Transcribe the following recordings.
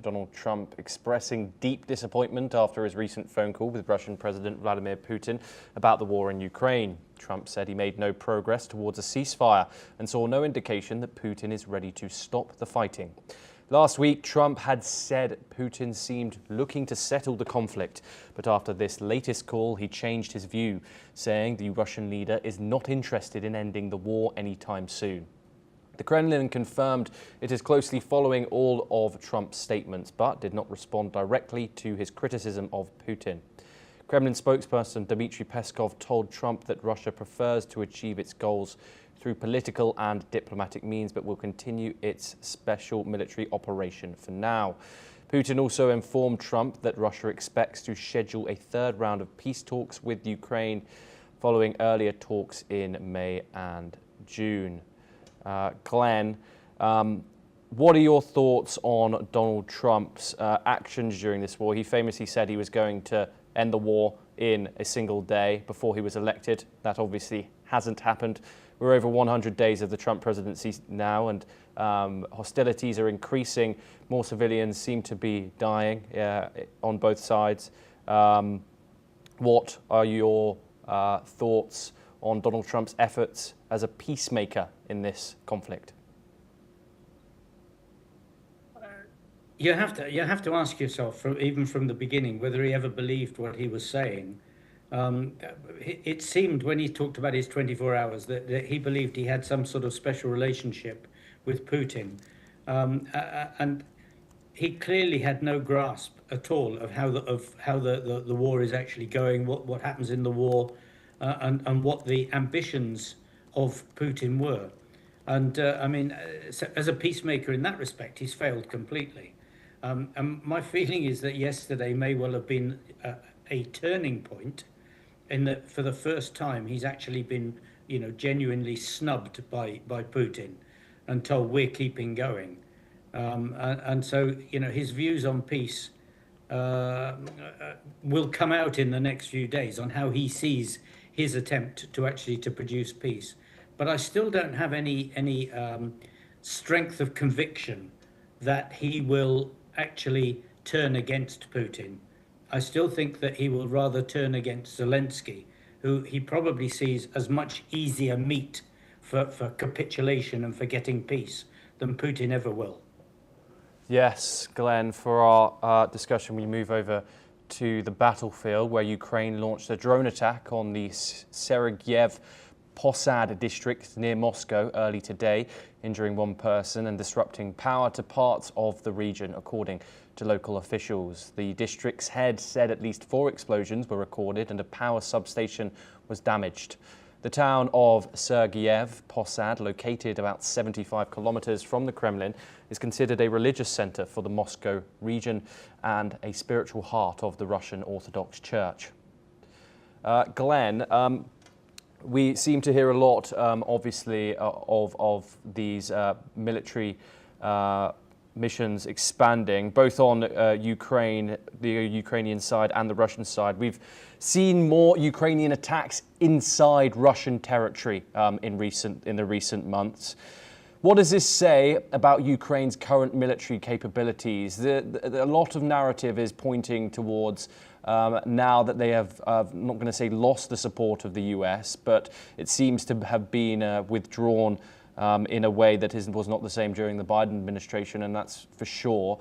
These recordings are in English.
Donald Trump expressing deep disappointment after his recent phone call with Russian President Vladimir Putin about the war in Ukraine. Trump said he made no progress towards a ceasefire and saw no indication that Putin is ready to stop the fighting. Last week, Trump had said Putin seemed looking to settle the conflict, but after this latest call, he changed his view, saying the Russian leader is not interested in ending the war anytime soon. The Kremlin confirmed it is closely following all of Trump's statements, but did not respond directly to his criticism of Putin. Kremlin spokesperson Dmitry Peskov told Trump that Russia prefers to achieve its goals through political and diplomatic means, but will continue its special military operation for now. Putin also informed Trump that Russia expects to schedule a third round of peace talks with Ukraine, following earlier talks in May and June. Glenn, what are your thoughts on Donald Trump's actions during this war? He famously said he was going to end the war in a single day before he was elected. That obviously hasn't happened. We're over 100 days of the Trump presidency now, and hostilities are increasing. More civilians seem to be dying on both sides. What are your thoughts on Donald Trump's efforts as a peacemaker in this conflict? You have to ask yourself, even from the beginning, whether he ever believed what he was saying. It seemed when he talked about his 24 hours that he believed he had some sort of special relationship with Putin, and he clearly had no grasp at all of how the war is actually going, what happens in the war, and what the ambitions of Putin were. And I mean, as a peacemaker in that respect, he's failed completely. And my feeling is that yesterday may well have been a turning point, in that for the first time he's actually been, genuinely snubbed by Putin and told we're keeping going. And so, his views on peace will come out in the next few days on how he sees his attempt to produce peace. But I still don't have any strength of conviction that he will actually turn against Putin. I still think that he will rather turn against Zelensky, who he probably sees as much easier meat for capitulation and for getting peace than Putin ever will. Yes, Glenn, for our discussion, we move over to the battlefield, where Ukraine launched a drone attack on the Sergiev Posad district near Moscow early today, injuring one person and disrupting power to parts of the region, according to local officials. The district's head said at least 4 explosions were recorded and a power substation was damaged. The town of Sergiev Posad, located about 75 kilometers from the Kremlin, is considered a religious center for the Moscow region and a spiritual heart of the Russian Orthodox Church. Glenn, we seem to hear a lot, obviously, of these military missions expanding, both on Ukraine, the Ukrainian side, and the Russian side. We've seen more Ukrainian attacks inside Russian territory in the recent months. What does this say about Ukraine's current military capabilities? A lot of narrative is pointing towards now that they have, I'm not going to say lost the support of the US, but it seems to have been withdrawn in a way that was not the same during the Biden administration, and that's for sure.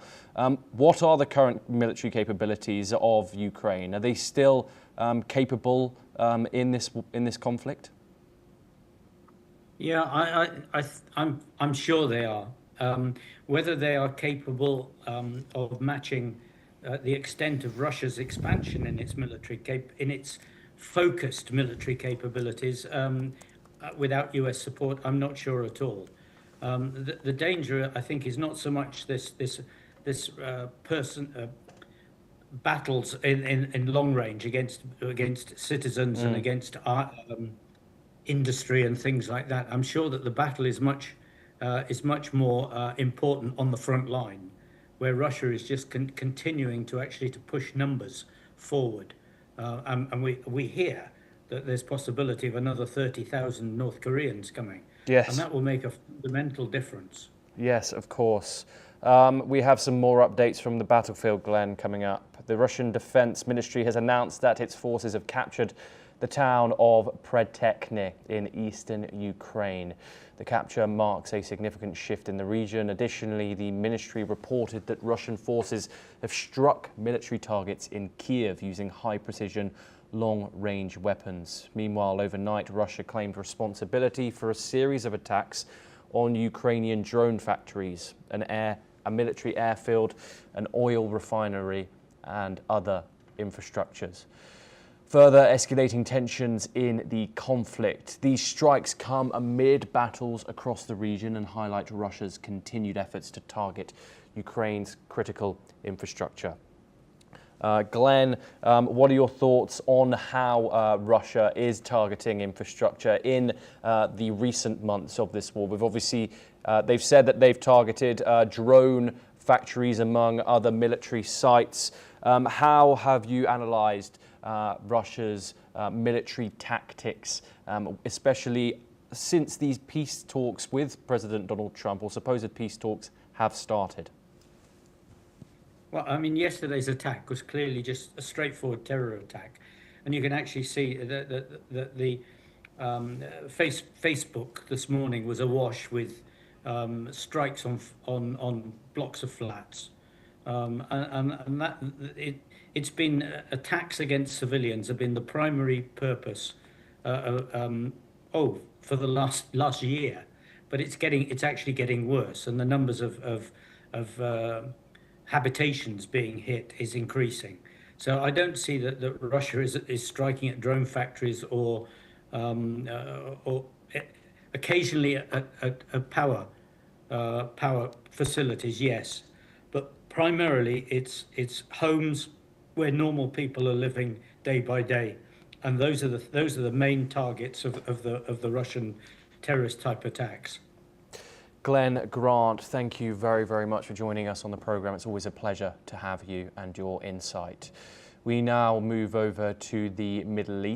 What are the current military capabilities of Ukraine? Are they still capable in this conflict? Yeah, I'm sure they are. Whether they are capable of matching the extent of Russia's expansion in its focused military capabilities without US support, I'm not sure at all. The danger, I think, is not so much this battles in long range against citizens and against industry and things like that. I'm sure that the battle is much more important on the front line, where Russia is just continuing to push numbers forward, and we hear that there's possibility of another 30,000 North Koreans coming. Yes. And that will make a fundamental difference. Yes, of course. We have some more updates from the battlefield, Glenn, coming up. The Russian Defense Ministry has announced that its forces have captured the town of Predtechyne in eastern Ukraine. The capture marks a significant shift in the region. Additionally, the ministry reported that Russian forces have struck military targets in Kyiv using high-precision, long-range weapons. Meanwhile, overnight, Russia claimed responsibility for a series of attacks on Ukrainian drone factories, a military airfield, an oil refinery, and other infrastructures. Further escalating tensions in the conflict. These strikes come amid battles across the region and highlight Russia's continued efforts to target Ukraine's critical infrastructure. Glenn, what are your thoughts on how Russia is targeting infrastructure in the recent months of this war? We've obviously, they've said that they've targeted drone factories among other military sites. How have you analysed Russia's military tactics, especially since these peace talks with President Donald Trump, or supposed peace talks, have started? Well, I mean, yesterday's attack was clearly just a straightforward terror attack, and you can actually see that the Facebook this morning was awash with strikes on blocks of flats, and that it's been attacks against civilians have been the primary purpose for the last year, but it's actually getting worse, and the numbers of habitations being hit is increasing. So I don't see that Russia is striking at drone factories or occasionally at power facilities, yes, but primarily it's homes where normal people are living day by day, and those are the main targets of the Russian terrorist type attacks. Glenn Grant, thank you very, very much for joining us on the programme. It's always a pleasure to have you and your insight. We now move over to the Middle East.